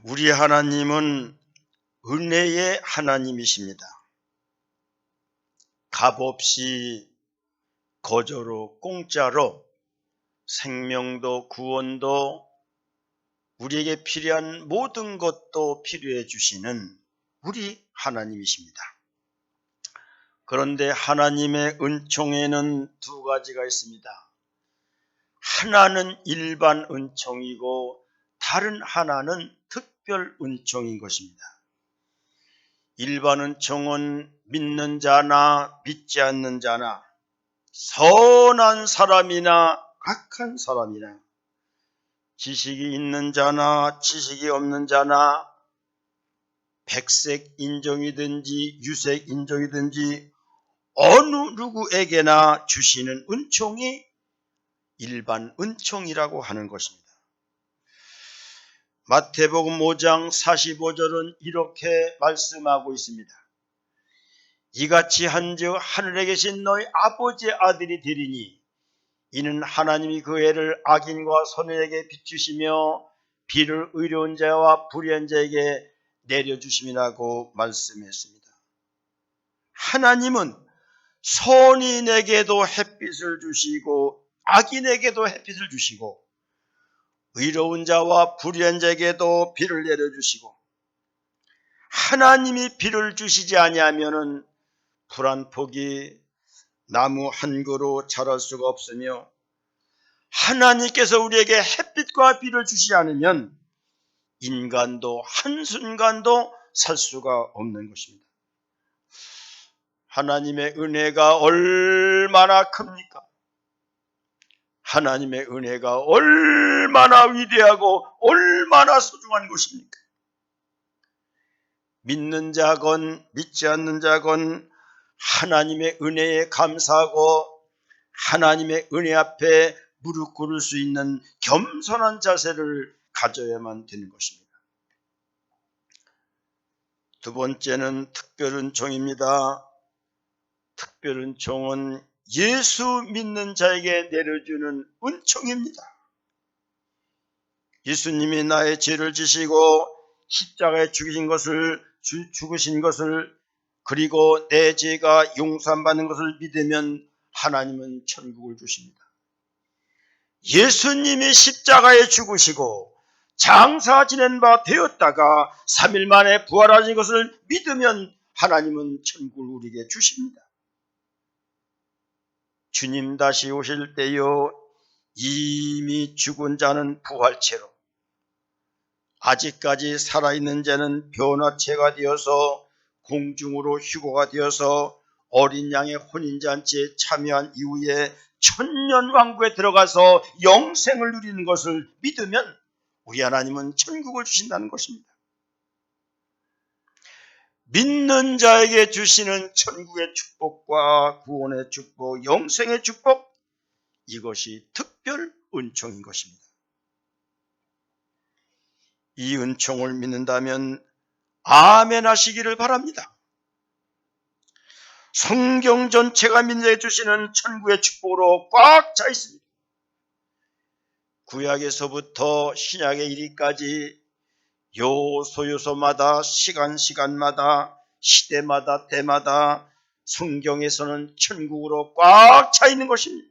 우리 하나님은 은혜의 하나님이십니다. 값없이 거저로 공짜로 생명도 구원도 우리에게 필요한 모든 것도 필요해 주시는 우리 하나님이십니다. 그런데 하나님의 은총에는 두 가지가 있습니다. 하나는 일반 은총이고 다른 하나는 특별 은총인 것입니다. 일반 은총은 믿는 자나 믿지 않는 자나 선한 사람이나 악한 사람이나 지식이 있는 자나 지식이 없는 자나 백색 인종이든지 유색 인종이든지 어느 누구에게나 주시는 은총이 일반 은총이라고 하는 것입니다. 마태복음 5장 45절은 이렇게 말씀하고 있습니다. 이같이 한즉 하늘에 계신 너희 아버지의 아들이 되리니 이는 하나님이 그 애를 악인과 선인에게 비추시며 비를 의로운 자와 불의한 자에게 내려주심이라고 말씀했습니다. 하나님은 선인에게도 햇빛을 주시고 악인에게도 햇빛을 주시고 의로운 자와 불의한 자에게도 비를 내려주시고, 하나님이 비를 주시지 아니하면은 풀 한 폭이 나무 한 그루 자랄 수가 없으며, 하나님께서 우리에게 햇빛과 비를 주시지 않으면 인간도 한순간도 살 수가 없는 것입니다. 하나님의 은혜가 얼마나 큽니까? 하나님의 은혜가 얼마나 위대하고 얼마나 소중한 것입니까? 믿는 자건 믿지 않는 자건 하나님의 은혜에 감사하고 하나님의 은혜 앞에 무릎 꿇을 수 있는 겸손한 자세를 가져야만 되는 것입니다. 두 번째는 특별은총입니다. 특별은총은 예수 믿는 자에게 내려주는 은총입니다. 예수님이 나의 죄를 지시고 십자가에 죽으신 것을 그리고 내 죄가 용서받는 것을 믿으면 하나님은 천국을 주십니다. 예수님이 십자가에 죽으시고 장사 지낸 바 되었다가 3일 만에 부활하신 것을 믿으면 하나님은 천국을 우리에게 주십니다. 주님 다시 오실 때요, 이미 죽은 자는 부활체로, 아직까지 살아있는 자는 변화체가 되어서 공중으로 휴거가 되어서 어린 양의 혼인잔치에 참여한 이후에 천년왕국에 들어가서 영생을 누리는 것을 믿으면 우리 하나님은 천국을 주신다는 것입니다. 믿는 자에게 주시는 천국의 축복과 구원의 축복, 영생의 축복, 이것이 특별 은총인 것입니다. 이 은총을 믿는다면 아멘 하시기를 바랍니다. 성경 전체가 믿는 주시는 천국의 축복으로 꽉 차 있습니다. 구약에서부터 신약에 이르기까지 요소마다 시간마다 시대마다 때마다 성경에서는 천국으로 꽉 차 있는 것입니다.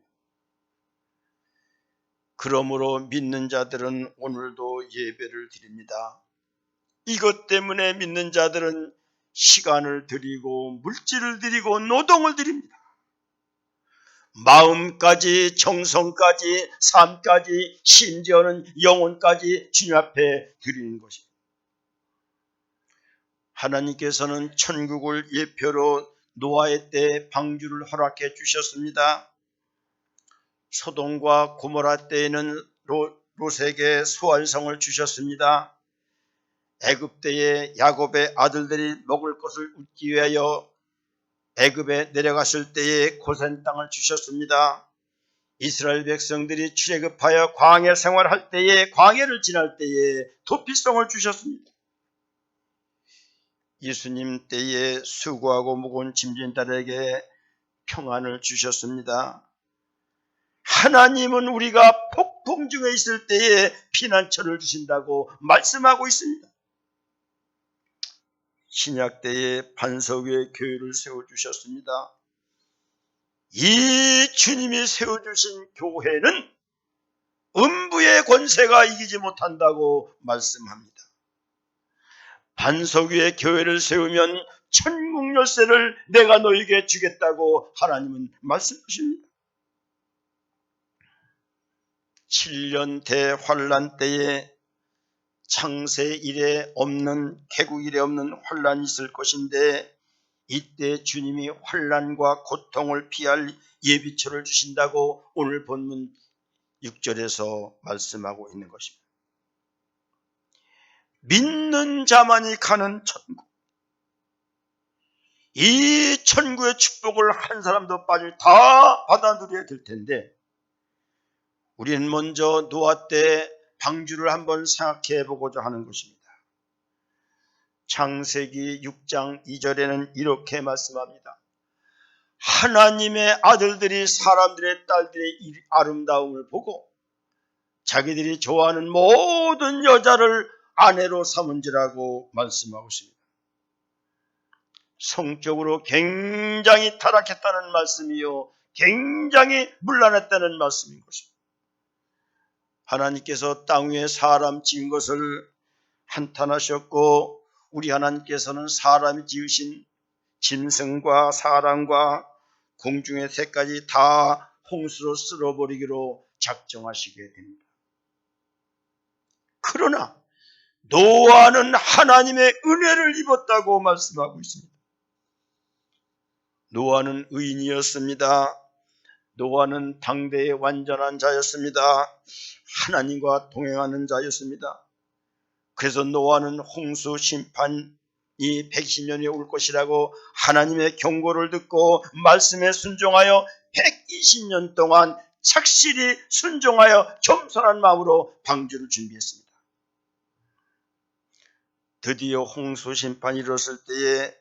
그러므로 믿는 자들은 오늘도 예배를 드립니다. 이것 때문에 믿는 자들은 시간을 드리고 물질을 드리고 노동을 드립니다. 마음까지 정성까지 삶까지 심지어는 영혼까지 주님 앞에 드리는 것입니다. 하나님께서는 천국을 예표로 노아의 때 방주를 허락해 주셨습니다. 소돔과 고모라 때에는 롯에게 소환성을 주셨습니다. 애굽 때에 야곱의 아들들이 먹을 것을 얻기 위하여 애굽에 내려갔을 때에 고센 땅을 주셨습니다. 이스라엘 백성들이 출애굽하여 광야 생활할 때에 광야를 지날 때에 도피성을 주셨습니다. 예수님 때에 수고하고 무거운 짐진 자들에게 평안을 주셨습니다. 하나님은 우리가 폭풍 중에 있을 때에 피난처를 주신다고 말씀하고 있습니다. 신약 때에 반석 위에 교회를 세워주셨습니다. 이 주님이 세워주신 교회는 음부의 권세가 이기지 못한다고 말씀합니다. 반석 위에 교회를 세우면 천국 열쇠를 내가 너에게 주겠다고 하나님은 말씀하십니다. 7년 대환란 때에 창세 이래 없는, 개국 이래 없는 환란이 있을 것인데, 이때 주님이 환란과 고통을 피할 예비처를 주신다고 오늘 본문 6절에서 말씀하고 있는 것입니다. 믿는 자만이 가는 천국, 이 천국의 축복을 한 사람도 빠짐없이 다 받아 누려야 될 텐데, 우리는 먼저 노아 때 방주를 한번 생각해 보고자 하는 것입니다. 창세기 6장 2절에는 이렇게 말씀합니다. 하나님의 아들들이 사람들의 딸들의 아름다움을 보고 자기들이 좋아하는 모든 여자를 아내로 삼은지라고 말씀하고 있습니다. 성적으로 굉장히 타락했다는 말씀이요, 굉장히 문란했다는 말씀인 것입니다. 하나님께서 땅 위에 사람 지은 것을 한탄하셨고, 우리 하나님께서는 사람이 지으신 짐승과 사람과 공중의 새까지 다 홍수로 쓸어버리기로 작정하시게 됩니다. 그러나 노아는 하나님의 은혜를 입었다고 말씀하고 있습니다. 노아는 의인이었습니다. 노아는 당대의 완전한 자였습니다. 하나님과 동행하는 자였습니다. 그래서 노아는 홍수 심판이 120년이 올 것이라고 하나님의 경고를 듣고 말씀에 순종하여 120년 동안 착실히 순종하여 겸손한 마음으로 방주를 준비했습니다. 드디어 홍수 심판이 이뤘을 때에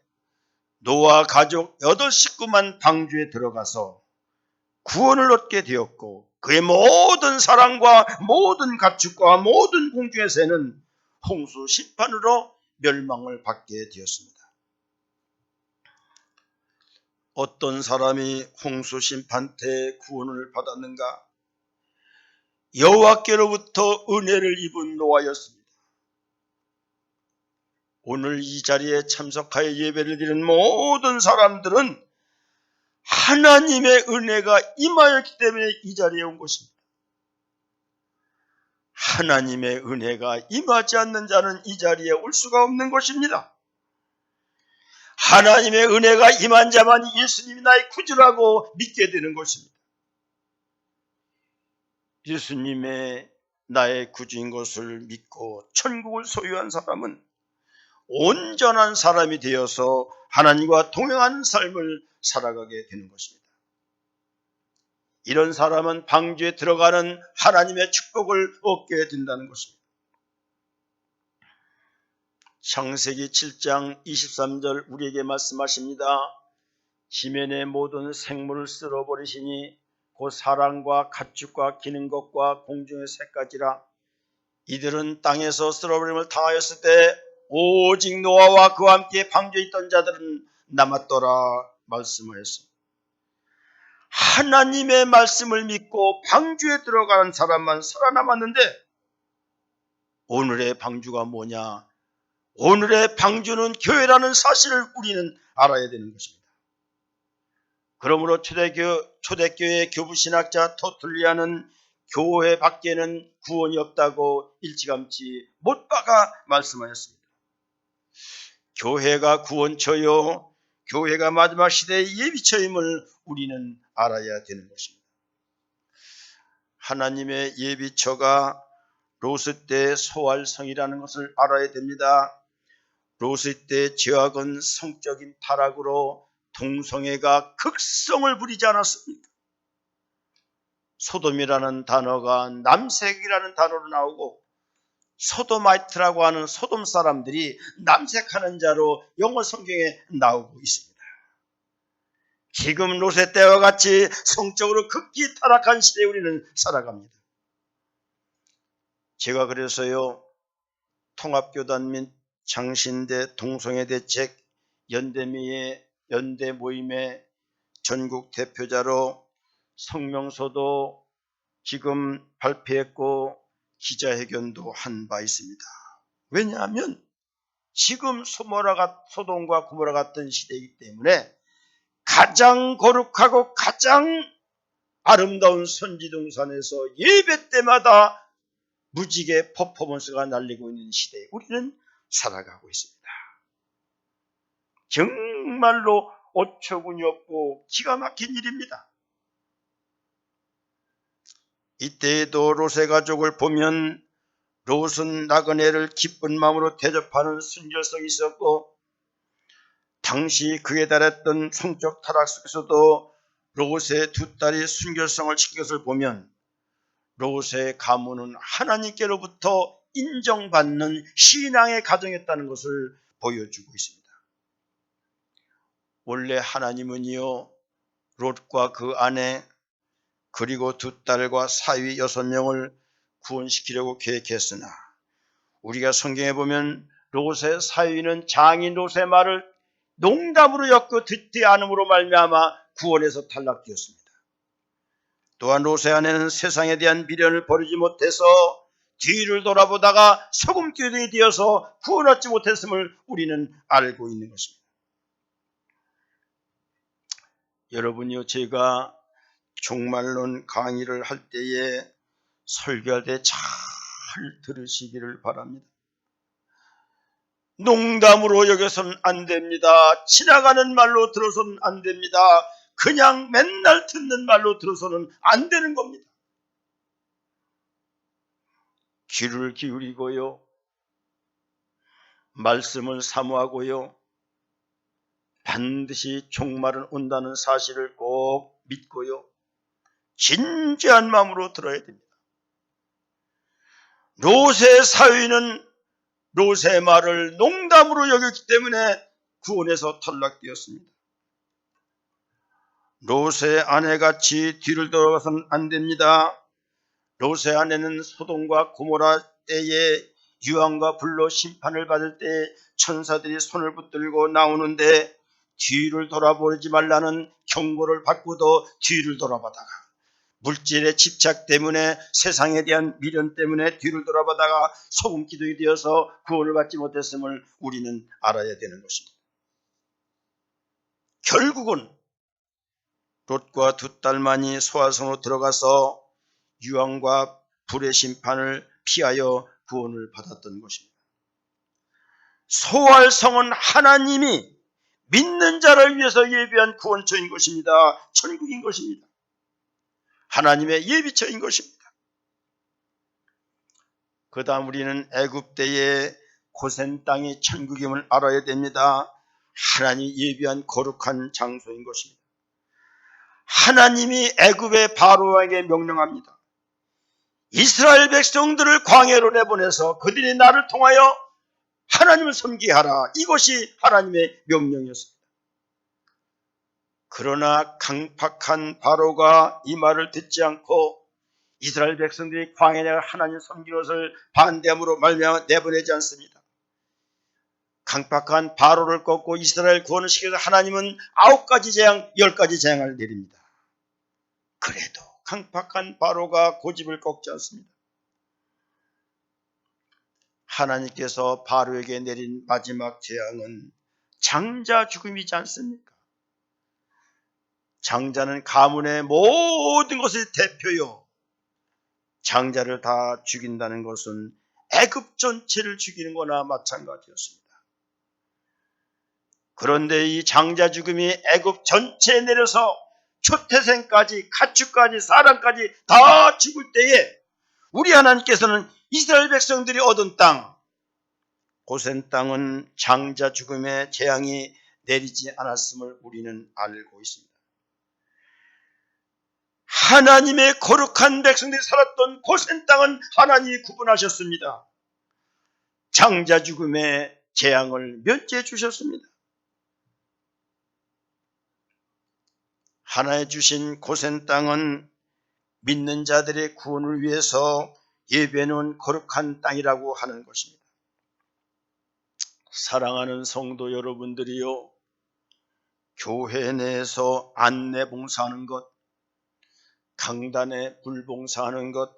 노아 가족 8식구만 방주에 들어가서 구원을 얻게 되었고, 그의 모든 사랑과 모든 가축과 모든 공중의 새는 홍수 심판으로 멸망을 받게 되었습니다. 어떤 사람이 홍수 심판 때 구원을 받았는가? 여호와께로부터 은혜를 입은 노아였습니다. 오늘 이 자리에 참석하여 예배를 드리는 모든 사람들은 하나님의 은혜가 임하였기 때문에 이 자리에 온 것입니다. 하나님의 은혜가 임하지 않는 자는 이 자리에 올 수가 없는 것입니다. 하나님의 은혜가 임한 자만이 예수님이 나의 구주라고 믿게 되는 것입니다. 예수님의 나의 구주인 것을 믿고 천국을 소유한 사람은 온전한 사람이 되어서 하나님과 동행하는 삶을 살아가게 되는 것입니다. 이런 사람은 방주에 들어가는 하나님의 축복을 얻게 된다는 것입니다. 창세기 7장 23절 우리에게 말씀하십니다. 지면의 모든 생물을 쓸어버리시니 곧 사람과 가축과 기는 것과 공중의 새까지라. 이들은 땅에서 쓸어버림을 당하였을 때 오직 노아와 그와 함께 방주에 있던 자들은 남았더라 말씀하였습니다. 하나님의 말씀을 믿고 방주에 들어가는 사람만 살아남았는데, 오늘의 방주가 뭐냐? 오늘의 방주는 교회라는 사실을 우리는 알아야 되는 것입니다. 그러므로 초대교회 교부신학자 토틀리아는 교회 밖에는 구원이 없다고 일찌감치 못 박아 말씀하였습니다. 교회가 구원처요, 교회가 마지막 시대의 예비처임을 우리는 알아야 되는 것입니다. 하나님의 예비처가 롯의 때 소활성이라는 것을 알아야 됩니다. 롯의 때 죄악은 성적인 타락으로 동성애가 극성을 부리지 않았습니까? 소돔이라는 단어가 남색이라는 단어로 나오고, 소도마이트라고 하는 소돔 사람들이 남색하는 자로 영어 성경에 나오고 있습니다. 지금 롯의 때와 같이 성적으로 극히 타락한 시대에 우리는 살아갑니다. 제가 그래서요, 통합교단 및 창신대 동성애대책 연대 모임의 전국 대표자로 성명서도 지금 발표했고 기자회견도 한 바 있습니다. 왜냐하면 지금 소돔과 고모라 같은 시대이기 때문에 가장 거룩하고 가장 아름다운 선지동산에서 예배 때마다 무지개 퍼포먼스가 날리고 있는 시대에 우리는 살아가고 있습니다. 정말로 어처구니 없고 기가 막힌 일입니다. 이때에도 롯의 가족을 보면 롯은 나그네를 기쁜 마음으로 대접하는 순결성이 있었고, 당시 그에 달했던 성적 타락 속에서도 롯의 두 딸이 순결성을 지킨 것을 보면 롯의 가문은 하나님께로부터 인정받는 신앙의 가정이었다는 것을 보여주고 있습니다. 원래 하나님은요, 롯과 그 아내 그리고 두 딸과 사위 6명을 구원시키려고 계획했으나 우리가 성경에 보면 롯의 사위는 장인 롯의 말을 농담으로 엮고 듣지 않음으로 말미암아 구원에서 탈락되었습니다. 또한 롯의 아내는 세상에 대한 미련을 버리지 못해서 뒤를 돌아보다가 소금기둥이 되어서 구원 얻지 못했음을 우리는 알고 있는 것입니다. 여러분요, 제가 종말론 강의를 할 때에 설교할 때 잘 들으시기를 바랍니다. 농담으로 여겨서는 안 됩니다. 지나가는 말로 들어서는 안 됩니다. 그냥 맨날 듣는 말로 들어서는 안 되는 겁니다. 귀를 기울이고요, 말씀을 사모하고요, 반드시 종말은 온다는 사실을 꼭 믿고요, 진지한 마음으로 들어야 됩니다. 롯의 사위는 롯의 말을 농담으로 여겼기 때문에 구원에서 탈락되었습니다. 롯의 아내같이 뒤를 돌아가서는 안 됩니다. 롯의 아내는 소돔과 고모라 때에 유황과 불로 심판을 받을 때 천사들이 손을 붙들고 나오는데 뒤를 돌아보지 말라는 경고를 받고도 뒤를 돌아보다가 물질의 집착 때문에, 세상에 대한 미련 때문에 뒤를 돌아보다가 소금 기둥이 되어서 구원을 받지 못했음을 우리는 알아야 되는 것입니다. 결국은 롯과 두 딸만이 소알성으로 들어가서 유황과 불의 심판을 피하여 구원을 받았던 것입니다. 소알성은 하나님이 믿는 자를 위해서 예비한 구원처인 것입니다. 천국인 것입니다. 하나님의 예비처인 것입니다. 그 다음 우리는 애굽 때의 고센 땅이 천국임을 알아야 됩니다. 하나님이 예비한 거룩한 장소인 것입니다. 하나님이 애굽의 바로에게 명령합니다. 이스라엘 백성들을 광야로 내보내서 그들이 나를 통하여 하나님을 섬기게 하라. 이것이 하나님의 명령이었습니다. 그러나 강팍한 바로가 이 말을 듣지 않고 이스라엘 백성들이 광야에 내가 하나님 섬기는 것을 반대함으로 말미암아 내보내지 않습니다. 강팍한 바로를 꺾고 이스라엘 구원을 시켜서 하나님은 9가지 재앙, 10가지 재앙을 내립니다. 그래도 강팍한 바로가 고집을 꺾지 않습니다. 하나님께서 바로에게 내린 마지막 재앙은 장자 죽음이지 않습니까? 장자는 가문의 모든 것의 대표요, 장자를 다 죽인다는 것은 애굽 전체를 죽이는 거나 마찬가지였습니다. 그런데 이 장자 죽음이 애굽 전체에 내려서 초태생까지, 가축까지, 사람까지 다 죽을 때에 우리 하나님께서는 이스라엘 백성들이 얻은 땅, 고센 땅은 장자 죽음의 재앙이 내리지 않았음을 우리는 알고 있습니다. 하나님의 거룩한 백성들이 살았던 고센 땅은 하나님이 구분하셨습니다. 장자 죽음의 재앙을 면제해 주셨습니다. 하나의 주신 고센 땅은 믿는 자들의 구원을 위해서 예배해놓은 거룩한 땅이라고 하는 것입니다. 사랑하는 성도 여러분들이요, 교회 내에서 안내 봉사하는 것, 강단에 불 봉사하는 것,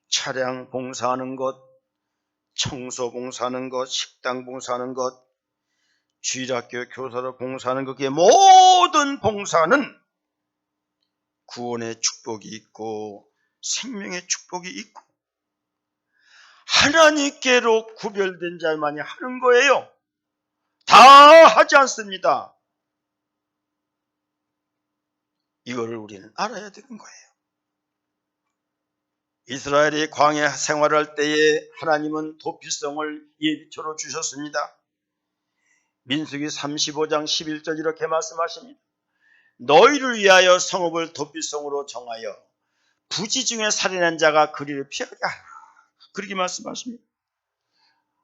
차량 봉사하는 것, 청소 봉사하는 것, 식당 봉사하는 것, 주일학교 교사로 봉사하는 것, 그 모든 봉사는 구원의 축복이 있고 생명의 축복이 있고 하나님께로 구별된 자만이 하는 거예요. 다 하지 않습니다. 이걸 우리는 알아야 되는 거예요. 이스라엘이 광야 생활을 할 때에 하나님은 도피성을 예비초로 주셨습니다. 민수기 35장 11절 이렇게 말씀하십니다. 너희를 위하여 성읍을 도피성으로 정하여 부지 중에 살인한 자가 그리를 피하게 하라. 그렇게 말씀하십니다.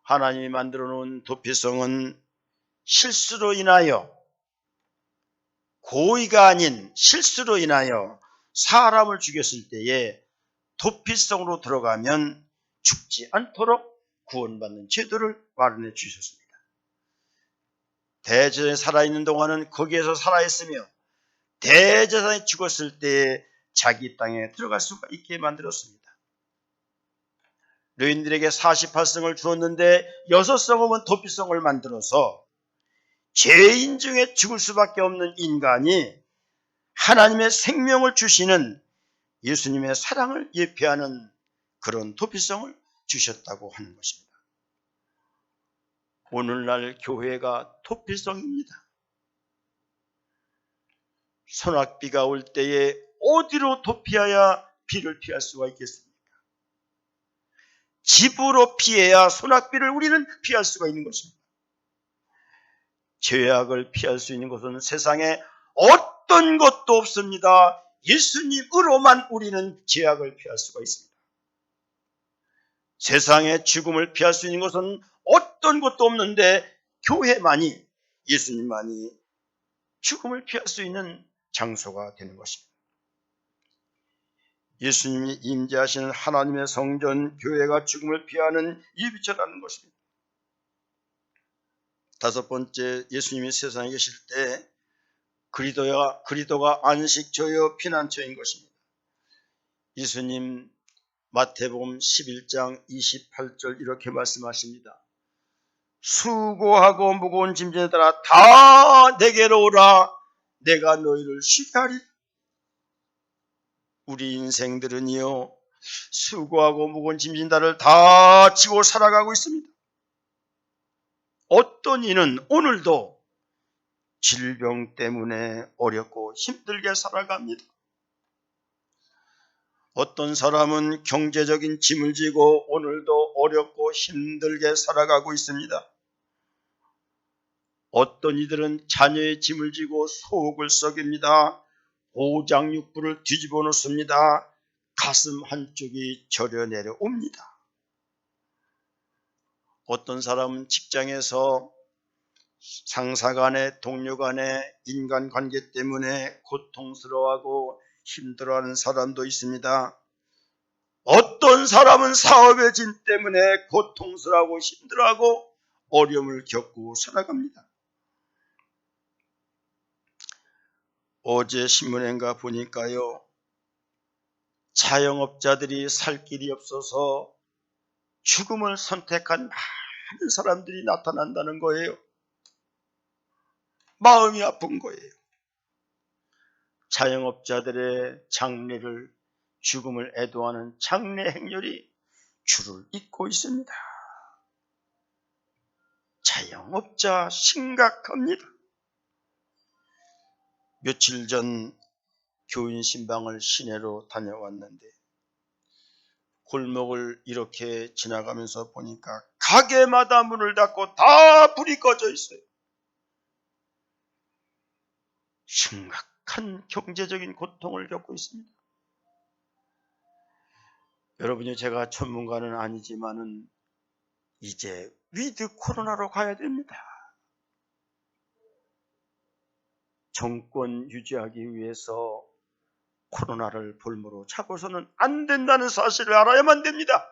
하나님이 만들어 놓은 도피성은 실수로 인하여, 고의가 아닌 실수로 인하여 사람을 죽였을 때에 도피성으로 들어가면 죽지 않도록 구원받는 제도를 마련해 주셨습니다. 대제사장이 살아있는 동안은 거기에서 살아있으며 대제사장이 죽었을 때에 자기 땅에 들어갈 수가 있게 만들었습니다. 노인들에게 48성을 주었는데 6성은 도피성을 만들어서 죄인 중에 죽을 수밖에 없는 인간이 하나님의 생명을 주시는 예수님의 사랑을 예표하는 그런 도피성을 주셨다고 하는 것입니다. 오늘날 교회가 도피성입니다. 소낙비가 올 때에 어디로 도피해야 비를 피할 수가 있겠습니까? 집으로 피해야 소낙비를 우리는 피할 수가 있는 것입니다. 죄악을 피할 수 있는 것은 세상에 어떤 것도 없습니다. 예수님으로만 우리는 죄악을 피할 수가 있습니다. 세상의 죽음을 피할 수 있는 것은 어떤 것도 없는데 교회만이, 예수님만이 죽음을 피할 수 있는 장소가 되는 것입니다. 예수님이 임재하시는 하나님의 성전 교회가 죽음을 피하는 예비처라는 것입니다. 다섯 번째, 예수님이 세상에 계실 때 그리도가 안식처요 피난처인 것입니다. 예수님 마태복음 11장 28절 이렇게 말씀하십니다. 수고하고 무거운 짐진에 따라 다 내게로 오라. 내가 너희를 쉬게 하리라. 우리 인생들은요, 수고하고 무거운 짐진다를 다 지고 살아가고 있습니다. 어떤 이는 오늘도 질병 때문에 어렵고 힘들게 살아갑니다. 어떤 사람은 경제적인 짐을 지고 오늘도 어렵고 힘들게 살아가고 있습니다. 어떤 이들은 자녀의 짐을 지고 속을 썩입니다. 오장육부를 뒤집어 놓습니다. 가슴 한쪽이 저려 내려옵니다. 어떤 사람은 직장에서 상사 간의, 동료 간의 인간관계 때문에 고통스러워하고 힘들어하는 사람도 있습니다. 어떤 사람은 사업의 짐 때문에 고통스러워하고 힘들어하고 어려움을 겪고 살아갑니다. 어제 신문인가 보니까요, 자영업자들이 살 길이 없어서 죽음을 선택한 많은 사람들이 나타난다는 거예요. 마음이 아픈 거예요. 자영업자들의 장례를, 죽음을 애도하는 장례 행렬이 줄을 잇고 있습니다. 자영업자 심각합니다. 며칠 전 교인 신방을 시내로 다녀왔는데 골목을 이렇게 지나가면서 보니까 가게마다 문을 닫고 다 불이 꺼져 있어요. 심각한 경제적인 고통을 겪고 있습니다. 여러분이, 제가 전문가는 아니지만은 이제 위드 코로나로 가야 됩니다. 정권 유지하기 위해서 코로나를 볼모로 차고서는 안 된다는 사실을 알아야만 됩니다.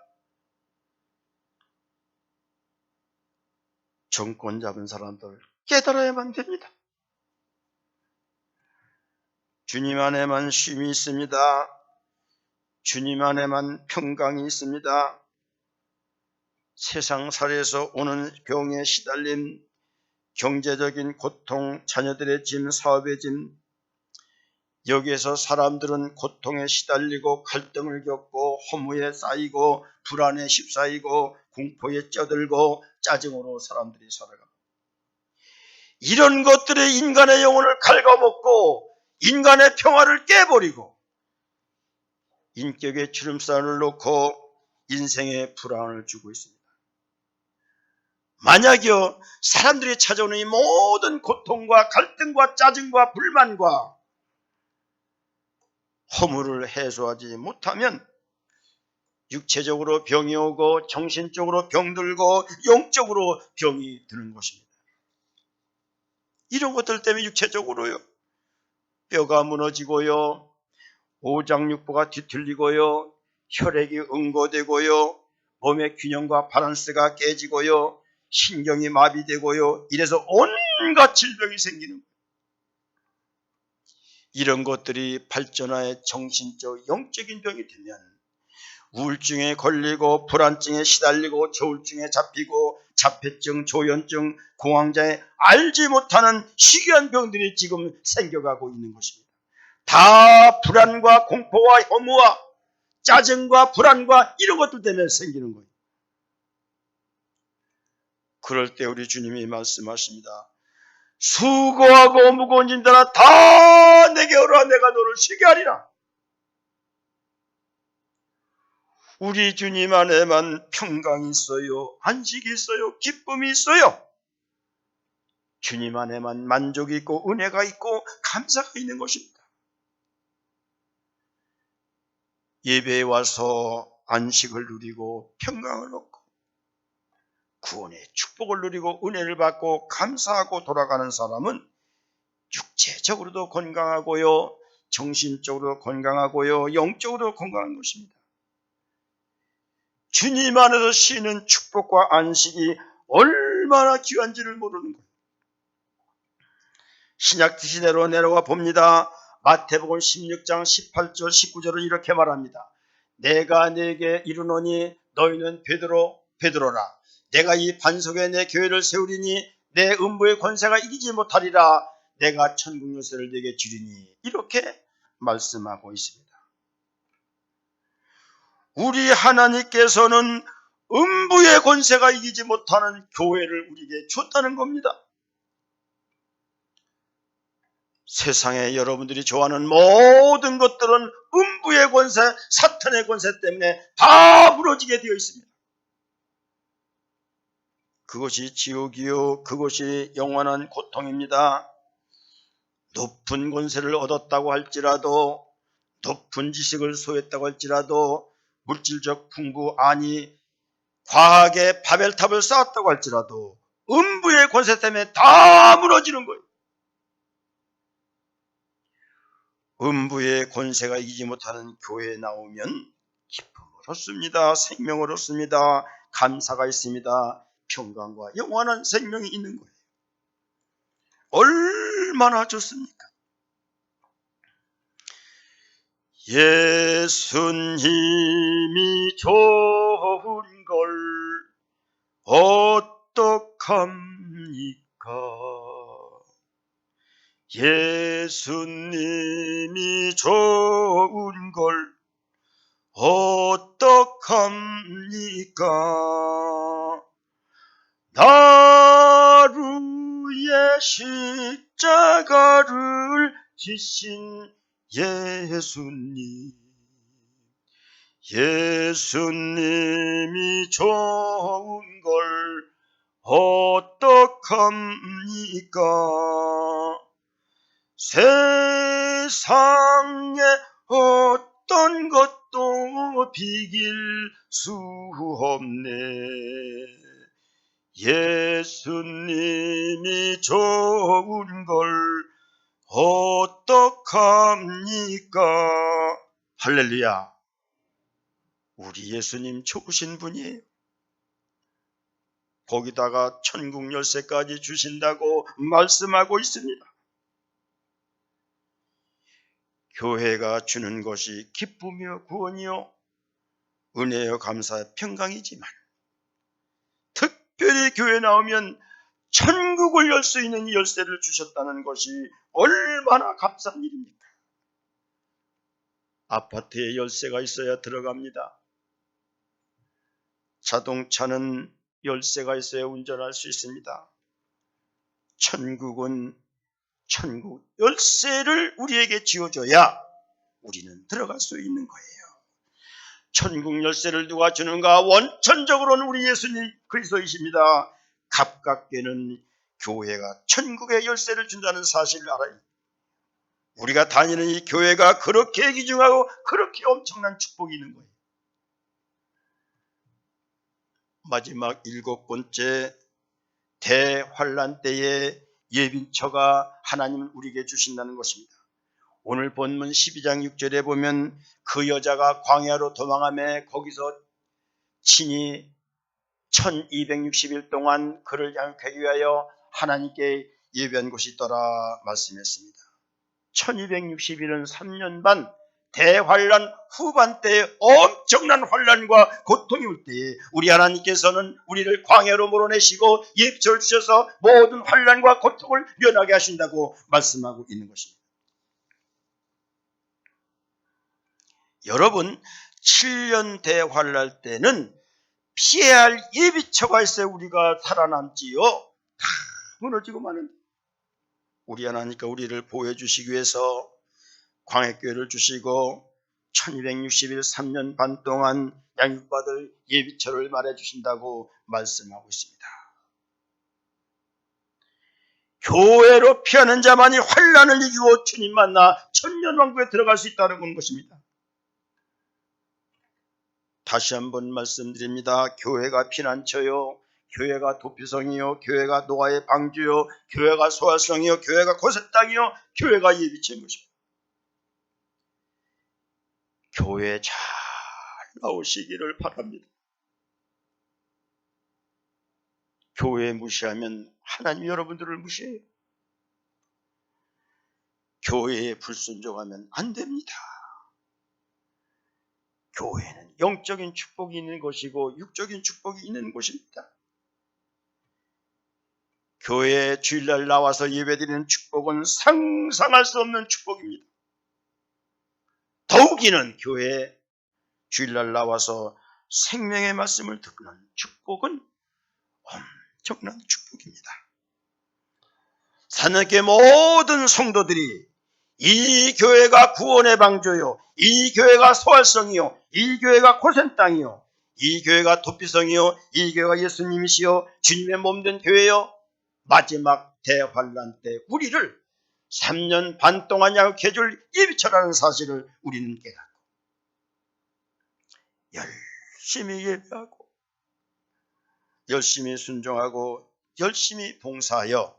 정권 잡은 사람들 깨달아야만 됩니다. 주님 안에만 쉼이 있습니다. 주님 안에만 평강이 있습니다. 세상살이에서 오는 병에 시달림, 경제적인 고통, 자녀들의 짐, 사업의 짐, 여기에서 사람들은 고통에 시달리고 갈등을 겪고 허무에 쌓이고 불안에 휩싸이고 공포에 쪄들고 짜증으로 사람들이 살아갑니다. 이런 것들이 인간의 영혼을 갉아먹고 인간의 평화를 깨버리고 인격의 주름살을 놓고 인생의 불안을 주고 있습니다. 만약요 사람들이 찾아오는 이 모든 고통과 갈등과 짜증과 불만과 허물을 해소하지 못하면 육체적으로 병이 오고 정신적으로 병들고 영적으로 병이 드는 것입니다. 이런 것들 때문에 육체적으로요 뼈가 무너지고요 오장육부가 뒤틀리고요 혈액이 응고되고요 몸의 균형과 밸런스가 깨지고요 신경이 마비되고요 이래서 온갖 질병이 생기는 거예요. 이런 것들이 발전하여 정신적 영적인 병이 되면 우울증에 걸리고 불안증에 시달리고 저울증에 잡히고 자폐증, 조현증, 공황장애 알지 못하는 희귀한 병들이 지금 생겨가고 있는 것입니다. 다 불안과 공포와 혐오와 짜증과 불안과 이런 것들 때문에 생기는 거예요. 그럴 때 우리 주님이 말씀하십니다. 수고하고 무거운 짐들아 다 내게 오라 내가 너를 쉬게 하리라. 우리 주님 안에만 평강이 있어요. 안식이 있어요. 기쁨이 있어요. 주님 안에만 만족이 있고 은혜가 있고 감사가 있는 것입니다. 예배에 와서 안식을 누리고 평강을 얻고 구원의 축복을 누리고 은혜를 받고 감사하고 돌아가는 사람은 육체적으로도 건강하고요. 정신적으로 건강하고요. 영적으로 건강한 것입니다. 주님 안에서 쉬는 축복과 안식이 얼마나 귀한지를 모르는 거예요. 신약 시대로 내려가 봅니다. 마태복음 16장 18절 19절은 이렇게 말합니다. 내가 네게 이르노니 너희는 베드로라. 내가 이 반석에 내 교회를 세우리니 내 음부의 권세가 이기지 못하리라. 내가 천국 열쇠를 네게 주리니 이렇게 말씀하고 있습니다. 우리 하나님께서는 음부의 권세가 이기지 못하는 교회를 우리에게 줬다는 겁니다. 세상에 여러분들이 좋아하는 모든 것들은 음부의 권세, 사탄의 권세 때문에 다 무너지게 되어 있습니다. 그것이 지옥이요, 그것이 영원한 고통입니다. 높은 권세를 얻었다고 할지라도, 높은 지식을 소유했다고 할지라도, 물질적 풍부, 아니 과학의 바벨탑을 쌓았다고 할지라도 음부의 권세 때문에 다 무너지는 거예요. 음부의 권세가 이기지 못하는 교회에 나오면 기쁨을 얻습니다. 생명을 얻습니다. 감사가 있습니다. 평강과 영원한 생명이 있는 거예요. 얼마나 좋습니까? 예수님이 좋은 걸 어떡합니까? 예수님이 좋은 걸 어떡합니까? 나를 위해 십자가를 지신 예수님, 예수님이 좋은 걸 어떡합니까? 세상에 어떤 것도 비길 수 없네. 예수님이 좋은 걸 어떡합니까? 할렐루야. 우리 예수님 좋으신 분이에요. 거기다가 천국 열쇠까지 주신다고 말씀하고 있습니다. 교회가 주는 것이 기쁨이요 구원이요 은혜요 감사의 평강이지만 특별히 교회 나오면 천국을 열 수 있는 열쇠를 주셨다는 것이 얼마나 값싼 일입니까? 아파트에 열쇠가 있어야 들어갑니다. 자동차는 열쇠가 있어야 운전할 수 있습니다. 천국은 천국 열쇠를 우리에게 쥐어줘야 우리는 들어갈 수 있는 거예요. 천국 열쇠를 누가 주는가? 원천적으로는 우리 예수님 그리스도이십니다. 가깝게는 교회가 천국의 열쇠를 준다는 사실을 알아요. 우리가 다니는 이 교회가 그렇게 귀중하고 그렇게 엄청난 축복이 있는 거예요. 마지막 7번째, 대환란 때에 예비처가 하나님은 우리에게 주신다는 것입니다. 오늘 본문 12장 6절에 보면 그 여자가 광야로 도망하며 거기서 친히 1260일 동안 그를 양육하기 위하여 하나님께 예비한 곳이 있더라 말씀했습니다. 1260일은 3년 반, 대환란 후반 때에 엄청난 환란과 고통이 올 때에 우리 하나님께서는 우리를 광야로 몰아내시고 예비처를 주셔서 모든 환란과 고통을 면하게 하신다고 말씀하고 있는 것입니다. 여러분, 7년 대환란 때는 피해야 할 예비처가 있어야 우리가 살아남지요. 다 무너지고 마는 우리 하나님께 우리를 보호해 주시기 위해서 광야교회를 주시고 1260일 3년 반 동안 양육받을 예비처를 말해 주신다고 말씀하고 있습니다. 교회로 피하는 자만이 환란을 이기고 주님 만나 천년왕국에 들어갈 수 있다는 것입니다. 다시 한번 말씀드립니다. 교회가 피난처요, 교회가 도피성이요, 교회가 노아의 방주요, 교회가 소활성이요, 교회가 고세 땅이요, 교회가 예비처인 것입니다. 교회에 잘 나오시기를 바랍니다. 교회 무시하면 하나님 여러분들을 무시해요. 교회에 불순종하면 안 됩니다. 교회는 영적인 축복이 있는 것이고 육적인 축복이 있는 곳입니다. 교회에 주일날 나와서 예배드리는 축복은 상상할 수 없는 축복입니다. 더욱이는 교회에 주일날 나와서 생명의 말씀을 듣는 축복은 엄청난 축복입니다. 산악교회 모든 성도들이 이 교회가 구원의 방주요, 이 교회가 소활성이요, 이 교회가 고센 땅이요, 이 교회가 도피성이요, 이 교회가 예수님이시요, 주님의 몸된 교회요, 마지막 대환란 때 우리를 3년 반 동안 양육해줄 예비처라는 사실을 우리는 깨닫고 열심히 예배하고 열심히 순종하고 열심히 봉사하여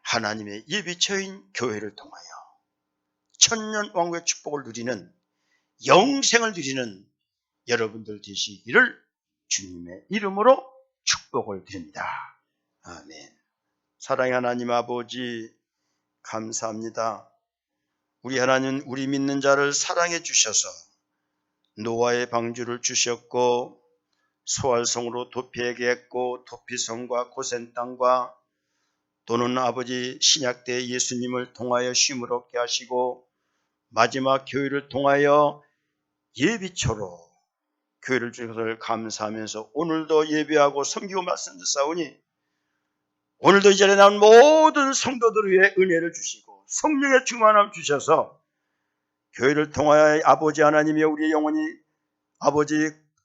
하나님의 예비처인 교회를 통하여 천년 왕국의 축복을 누리는, 영생을 누리는 여러분들 되시기를 주님의 이름으로 축복을 드립니다. 아멘. 사랑의 하나님 아버지, 감사합니다. 우리 하나님, 우리 믿는 자를 사랑해 주셔서 노아의 방주를 주셨고 소활성으로 도피하게 했고 도피성과 고센 땅과 또는 아버지 신약 때 예수님을 통하여 쉼을 얻게 하시고 마지막 교회를 통하여 예비처로 교회를 주신 것을 감사하면서 오늘도 예배하고 섬기고 말씀 듣사오니 오늘도 이 자리에 나온 모든 성도들 위해 은혜를 주시고 성령의 충만함 주셔서 교회를 통하여 아버지 하나님이 우리의 영혼이 아버지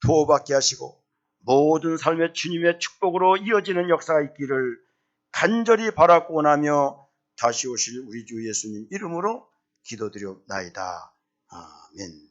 도우받게 하시고 모든 삶의 주님의 축복으로 이어지는 역사가 있기를 간절히 바라고 원하며 다시 오실 우리 주 예수님 이름으로 기도드리옵나이다. 아멘.